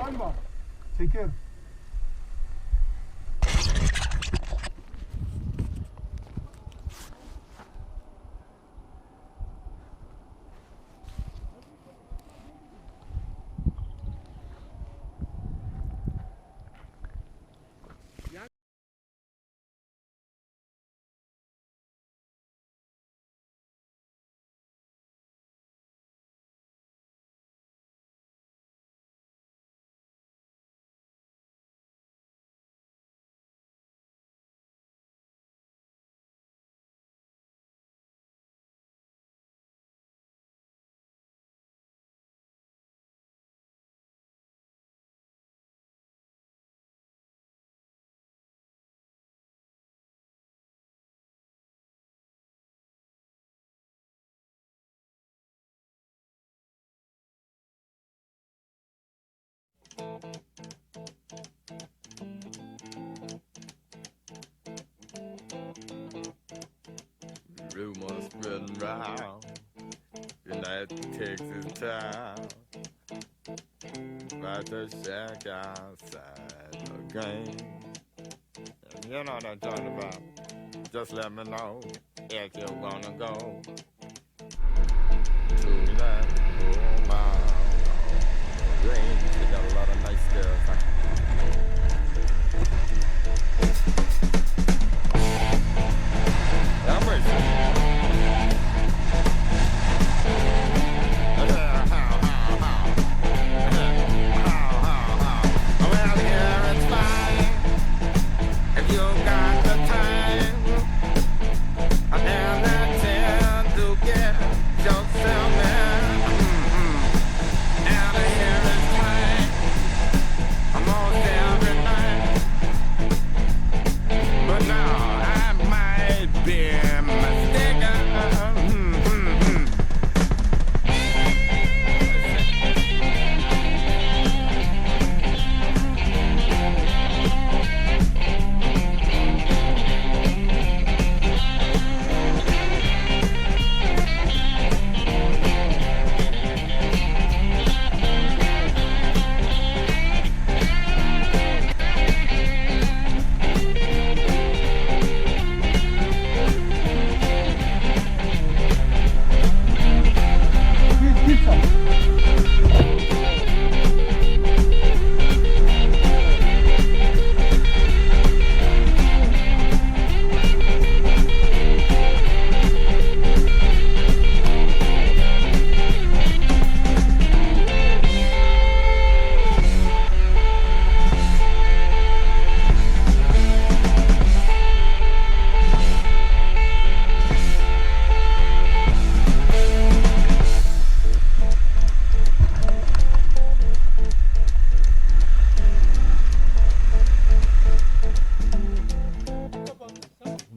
Sayma. Çeker. Rumors spreading round United Texas town about the shack outside the game. You know what I'm talking about. Just let me know if you wanna go to that old mile. Green, they got a lot of nice stuff. I'm racing.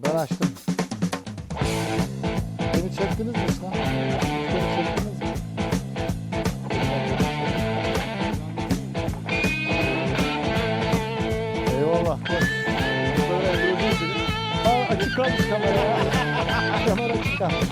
Ben açtım. Beni çektiniz mi lan? Beni çektiniz mi? Eyvallah. Böyle gördüğünüz gibi. Açık kalmış kamera. Kamera açık kalmış.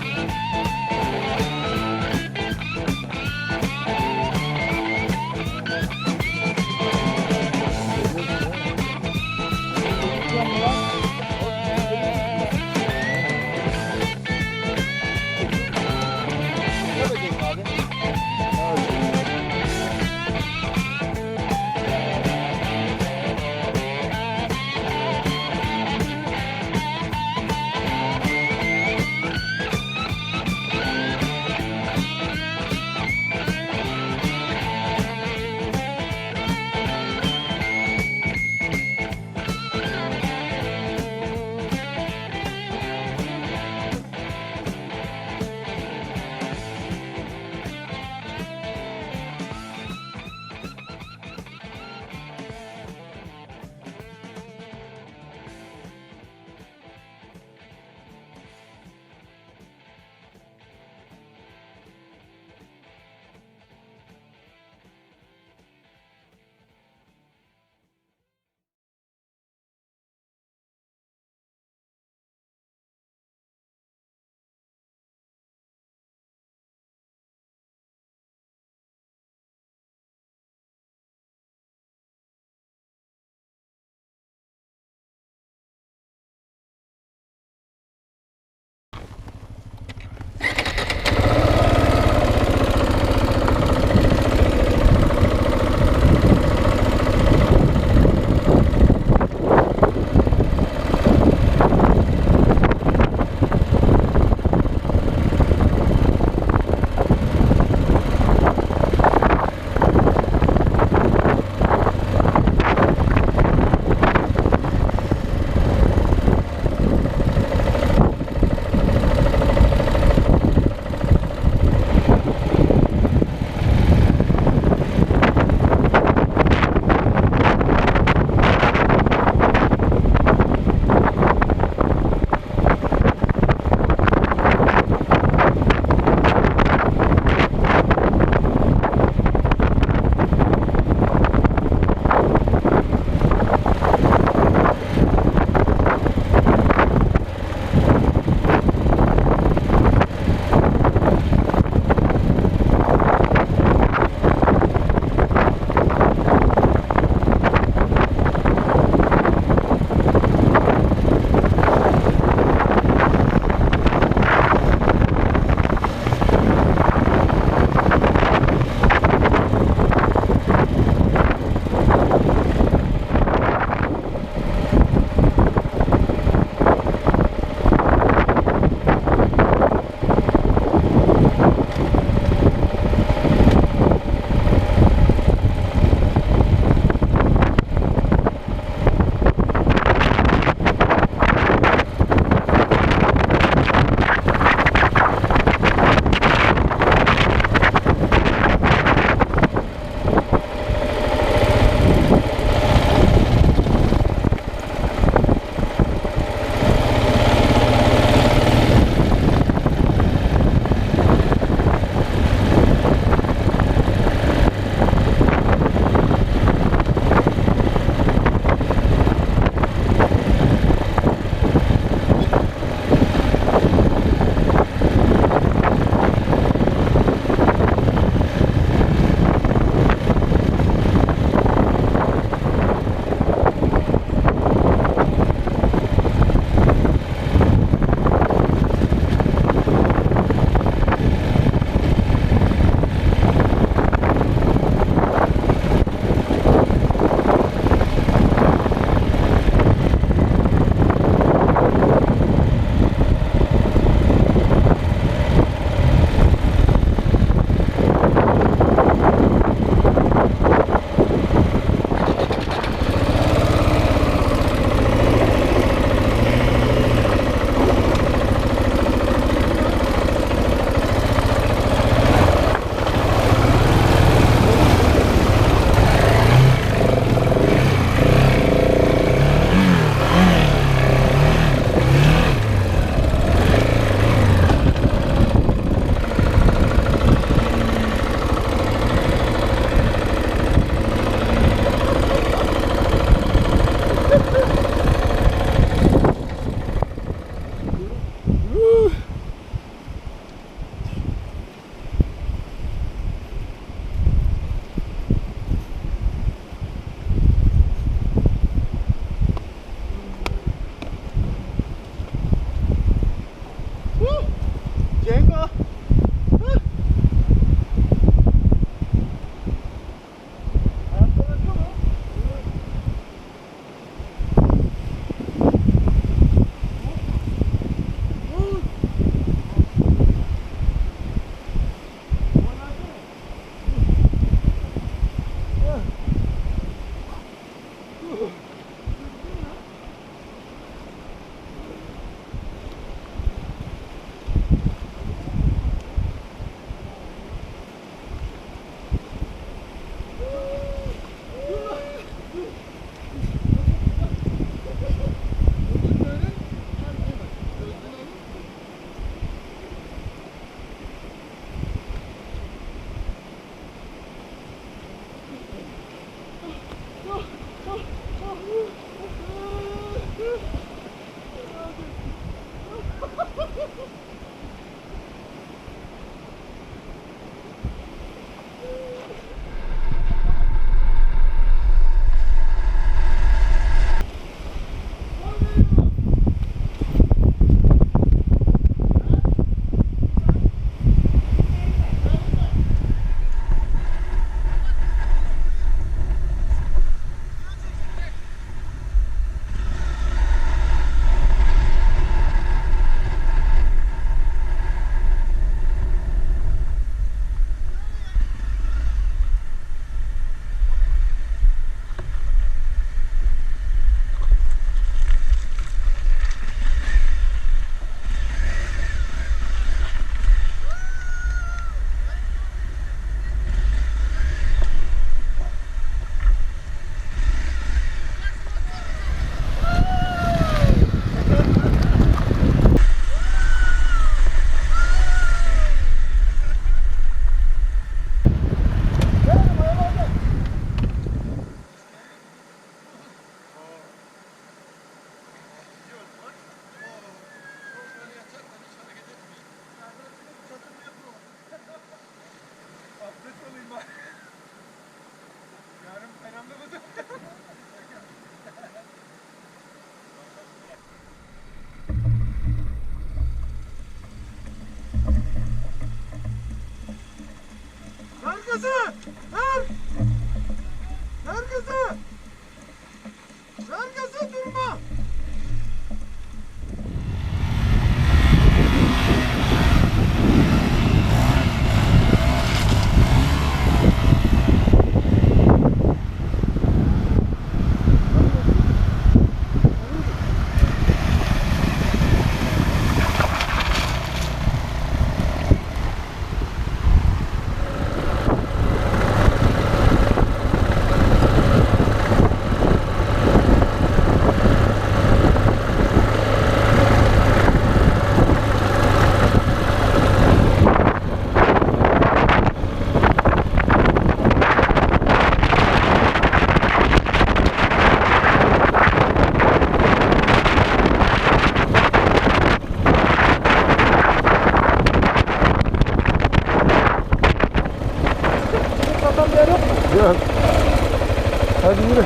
Hadi yürü.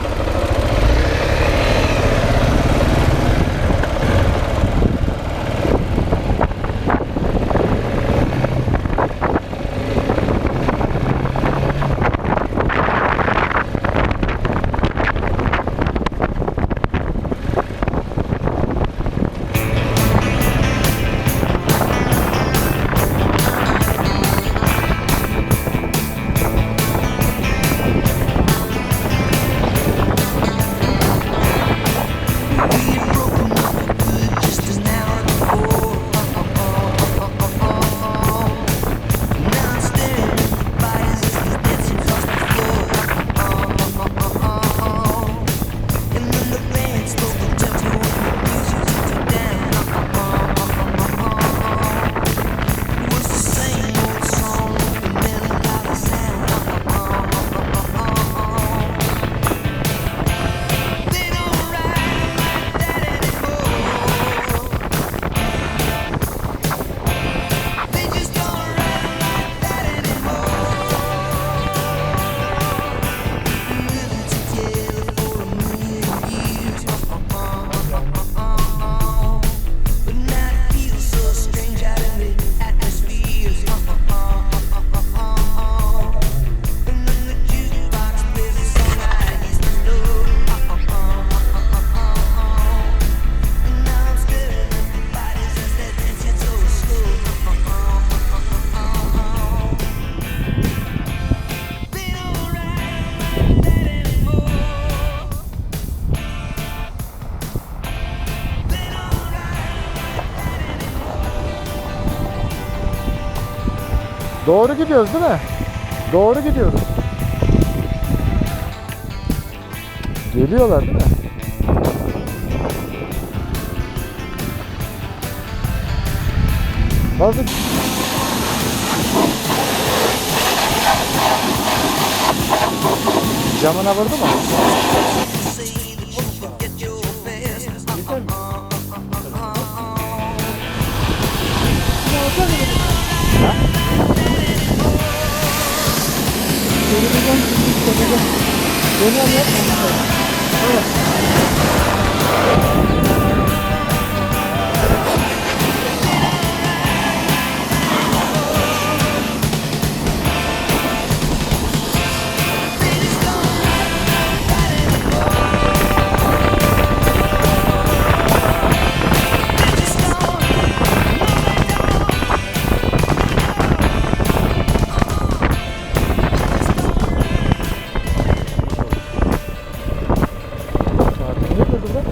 Doğru gidiyoruz değil mi? Doğru gidiyoruz. Geliyorlar değil mi? Nasıl? Camına vurdu mu? Yeter mi? Ha? Çevireceğim, çevireceğim. Dönem yapma. Evet. Ne burada?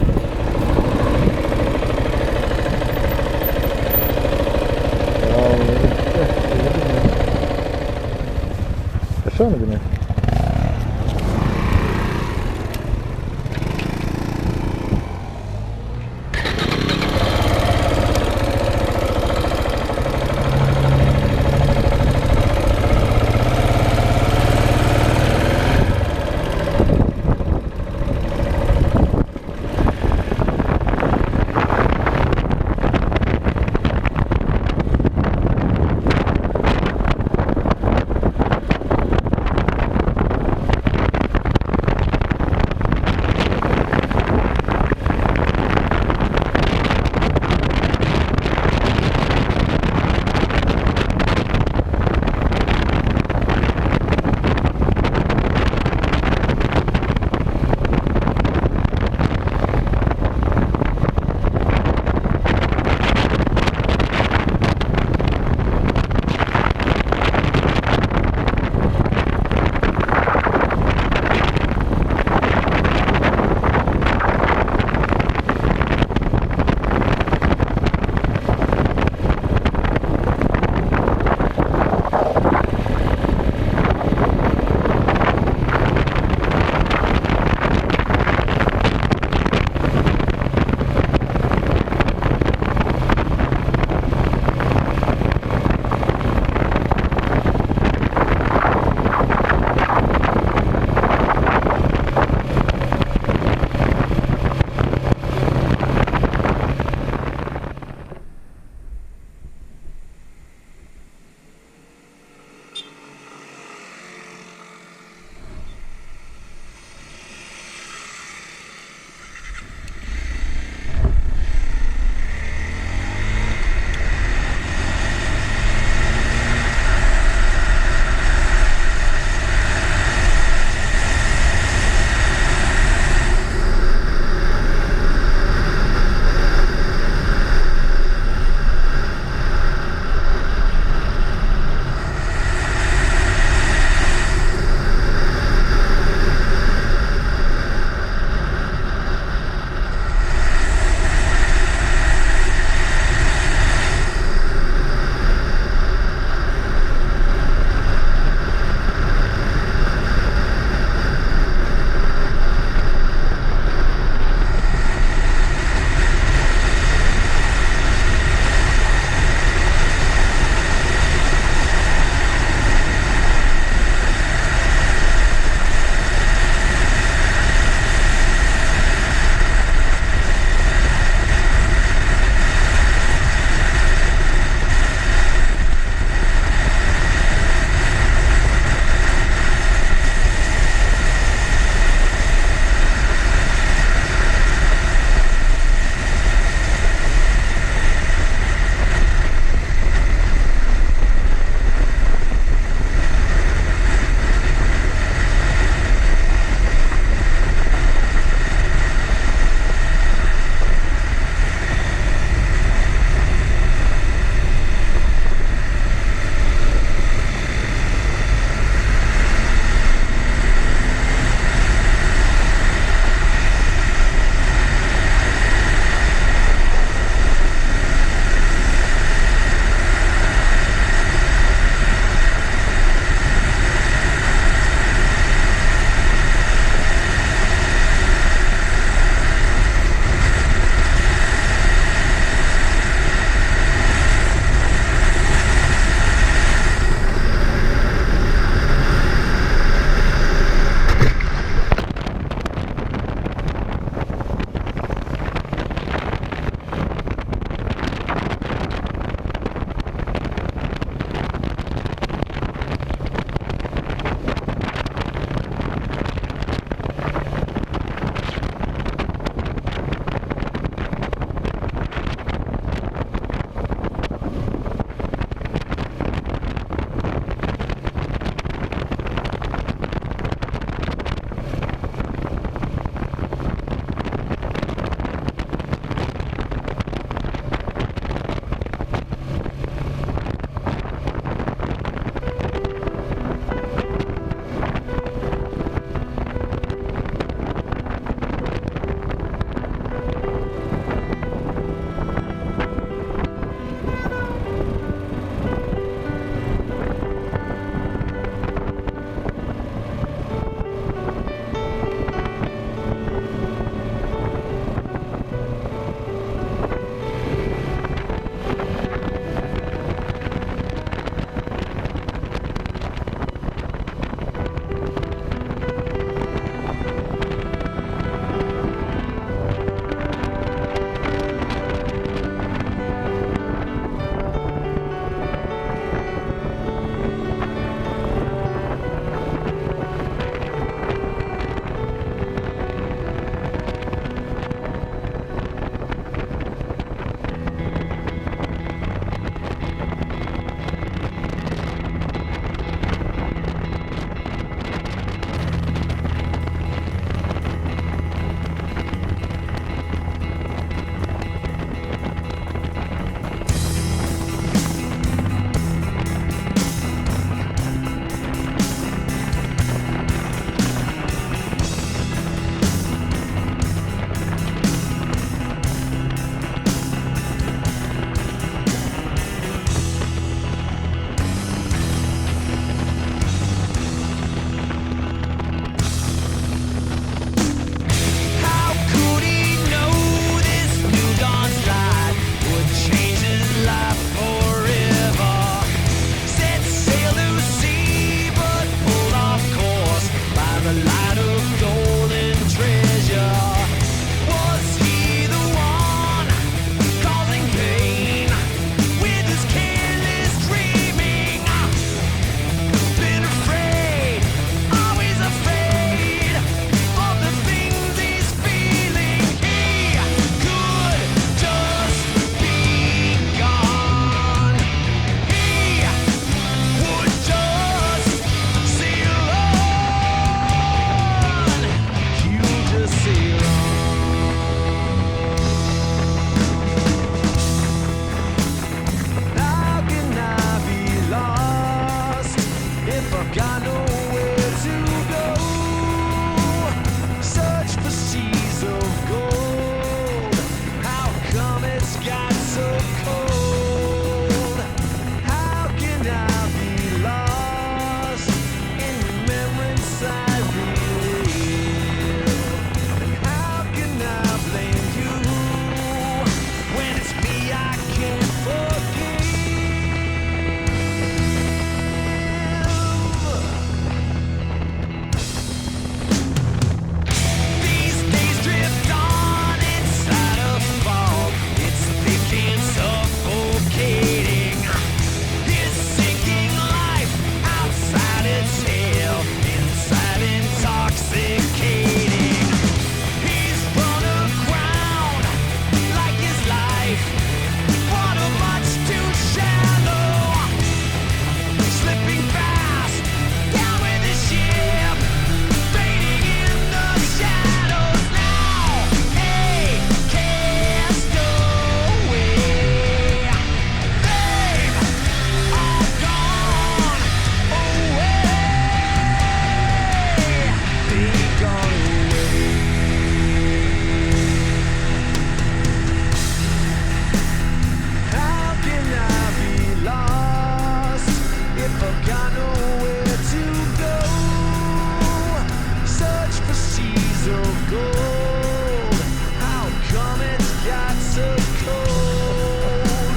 gold. How come it's got so cold?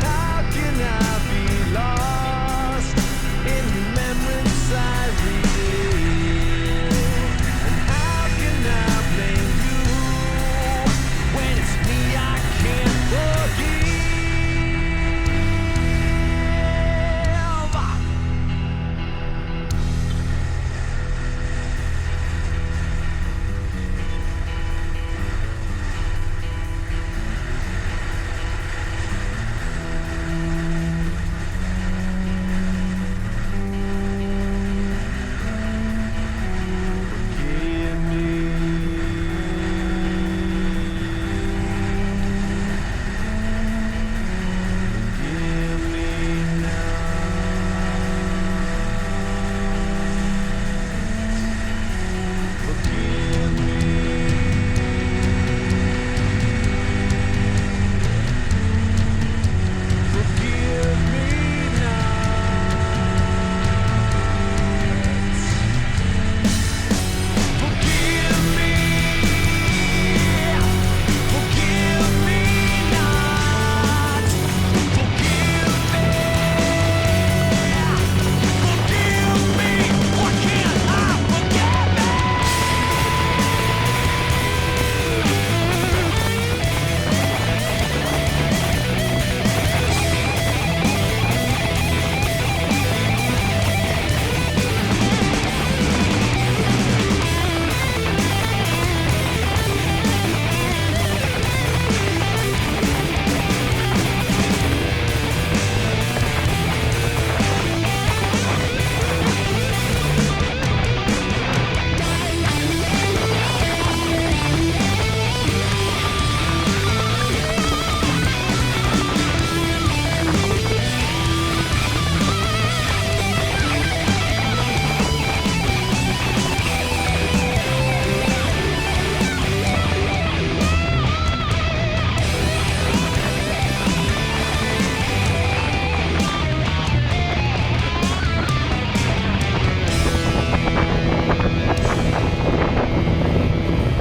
How can I be lost in remembrance I relive? And how can I blame you when it's me I can't forgive? Forgive me now. Forgive me now. Forgive me. Forgive me not. Forgive me. Forgive me. Why can't I forgive me?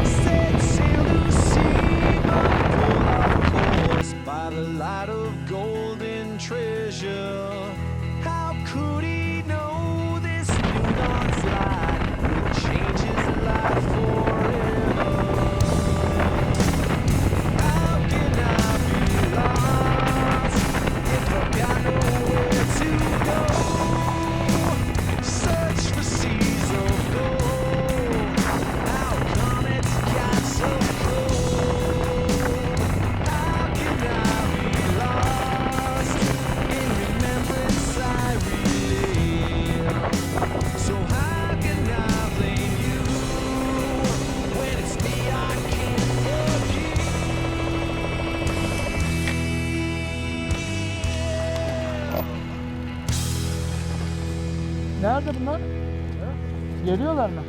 Set sail to sea, but pull off course by the light of golden treasure. How could he know this new dawn's light would change his life forever? How can I be lost if I've got nowhere to go? Search for seas of gold. How come it's got so cold? How can I be lost in remembrance I relive? So how can I blame you when it's me I can't forgive? Nerede bunlar? Geliyorlar mı?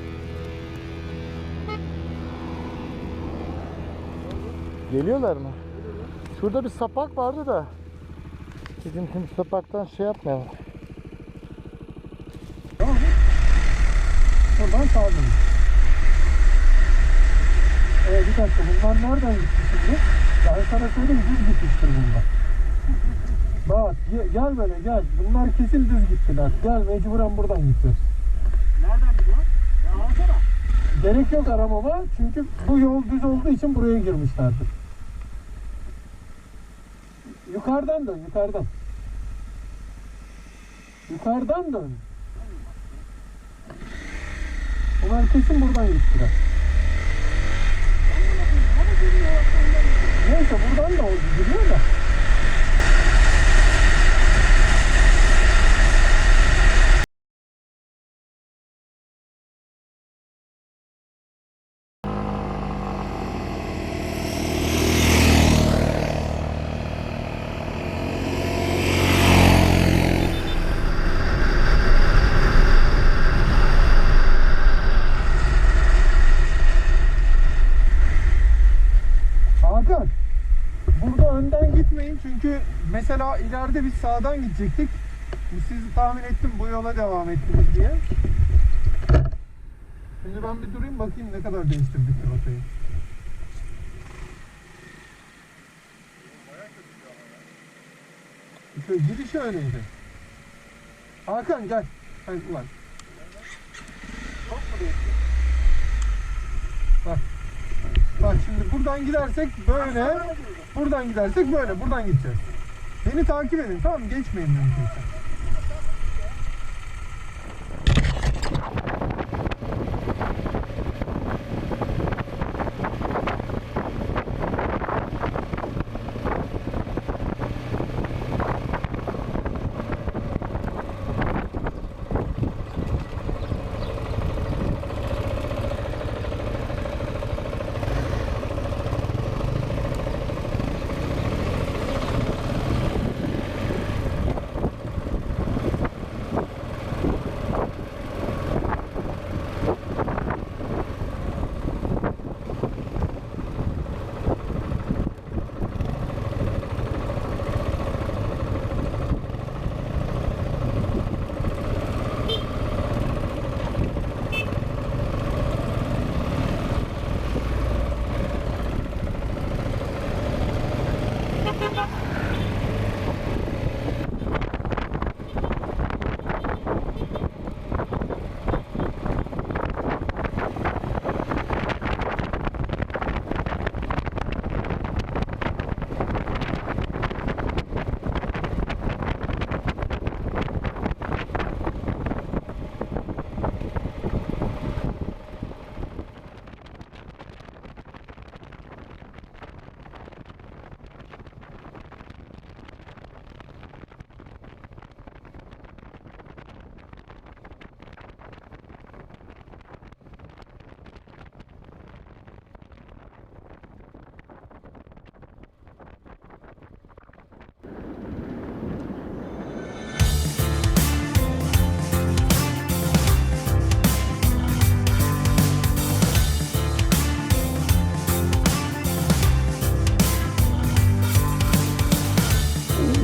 Geliyorlar mı? Şurada bir sapak vardı da. Bizim şimdi sapaktan şey yapmayalım. Tamam mı? Oradan sağa dönün. Bir dakika, bunlar nereden gitti şimdi? Ben sana söyleyeyim, düz gitmiştir bunlar. Bak gel böyle gel. Bunlar kesin düz gittiler. Gel, mecburen buradan gideceğiz. Nereden gidiyor? Ya alsana. Gerek yok aramama çünkü bu yol düz olduğu için buraya girmişlerdir. Yukarıdan dön, yukarıdan. Yukarıdan dön. Bunlar kesin buradan gittiler. Neyse buradan da oldu, gidiyor da. Burada önden gitmeyin çünkü mesela ileride biz sağdan gidecektik. Siz tahmin ettim bu yola devam ettiniz diye. Şimdi ben bir durayım bakayım ne kadar değiştirdik rotayı. İşte giriş öyleydi. Hakan gel. Hadi ulan. Çok mu değişti? Bak. Bak şimdi buradan gidersek böyle. Buradan gidersek böyle. Buradan gideceğiz. Beni takip edin tamam mı? Geçmeyin mümkünse.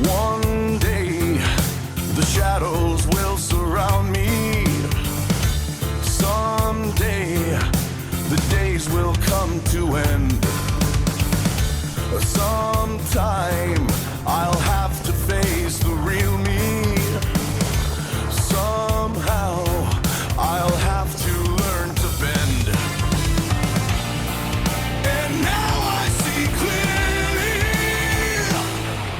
One day the shadows will surround me. Someday the days will come to end. Sometime I'll have to face the real me. Somehow I'll have to learn to bend. And now I see clearly.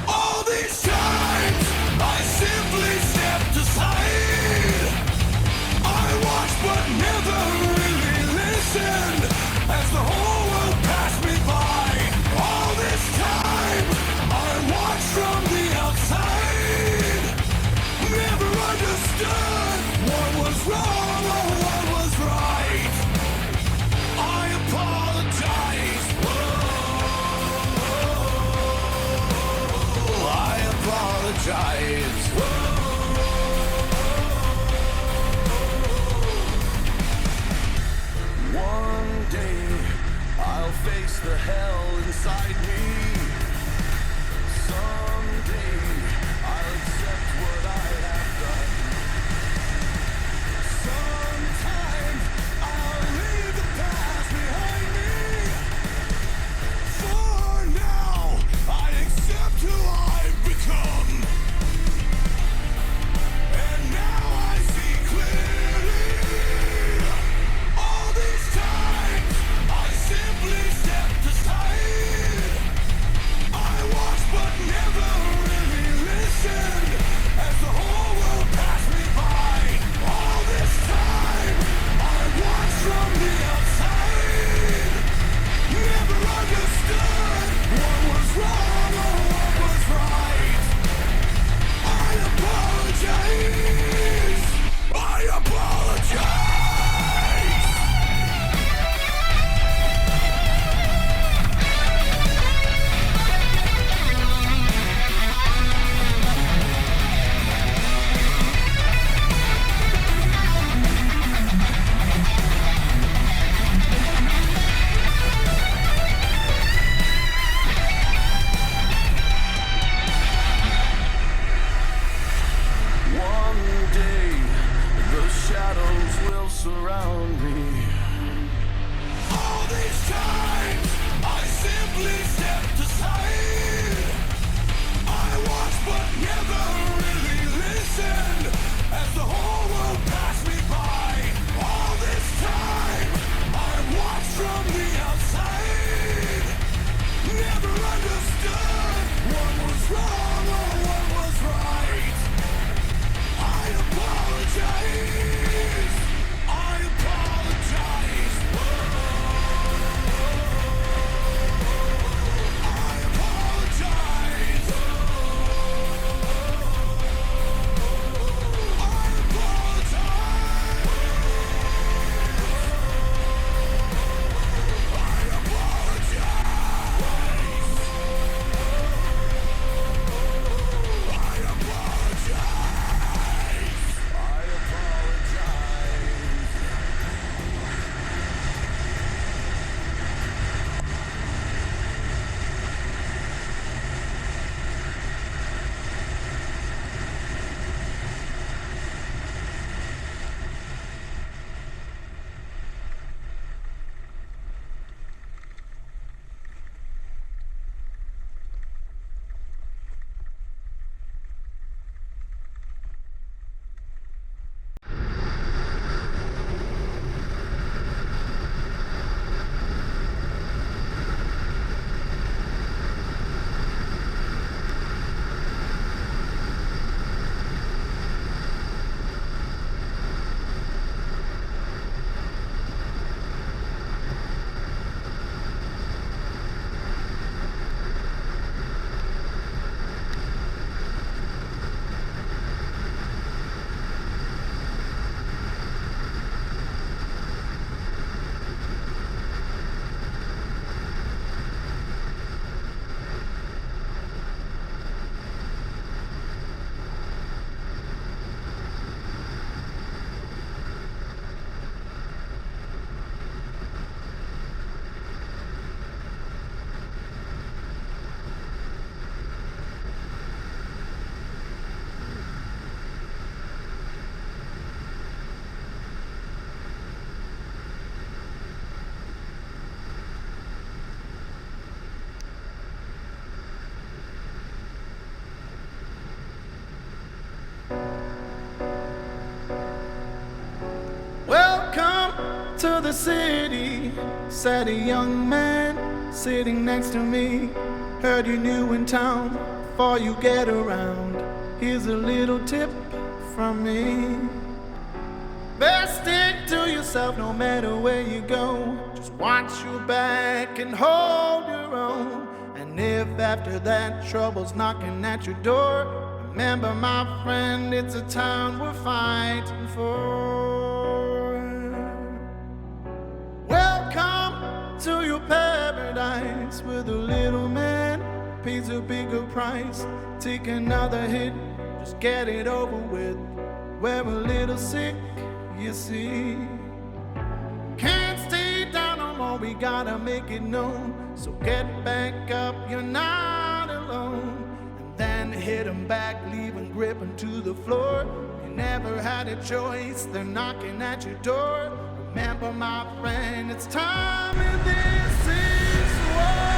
All these times I simply stepped aside. I watched but never really listened as the whole world passed me by. All this time I watched from the outside. Never understood what was wrong or what was right. I apologize. Whoa, I apologize. One day I'll face the hell inside me. Someday I'll accept what I have done. Sometimes I'll leave the past behind me. For now, I accept who I've become. And now I see clearly. All these times I simply stepped aside. I watched but never to the city, said a young man sitting next to me. Heard you new in town, before you get around, here's a little tip from me. Best stick to yourself no matter where you go. Just watch your back and hold your own. And if after that trouble's knocking at your door, remember my friend, it's a town we're fighting for. Welcome to your paradise, where the little man pays a bigger price. Take another hit, just get it over with. We're a little sick, you see. Can't stay down no more, we gotta make it known. So get back up, you're not alone. And then hit 'em back, leave 'em gripping to the floor. You never had a choice, they're knocking at your door. Remember my friend, it's time and this is war.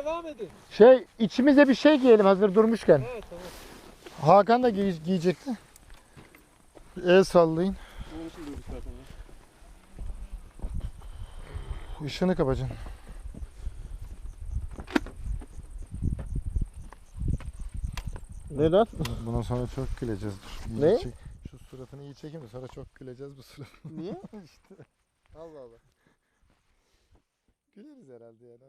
devam edin. İçimize bir şey giyelim hazır durmuşken. Evet tamam. Hakan da giyecekti. El sallayın. Onun için durduk zaten. Işığını kapacaksın. Neden? Bundan sonra çok güleceğiz. Dur. Ne? Şu suratını iyi çekeyim de sonra çok güleceğiz bu surat. Niye? İşte. Allah Allah. Güleriz herhalde yani.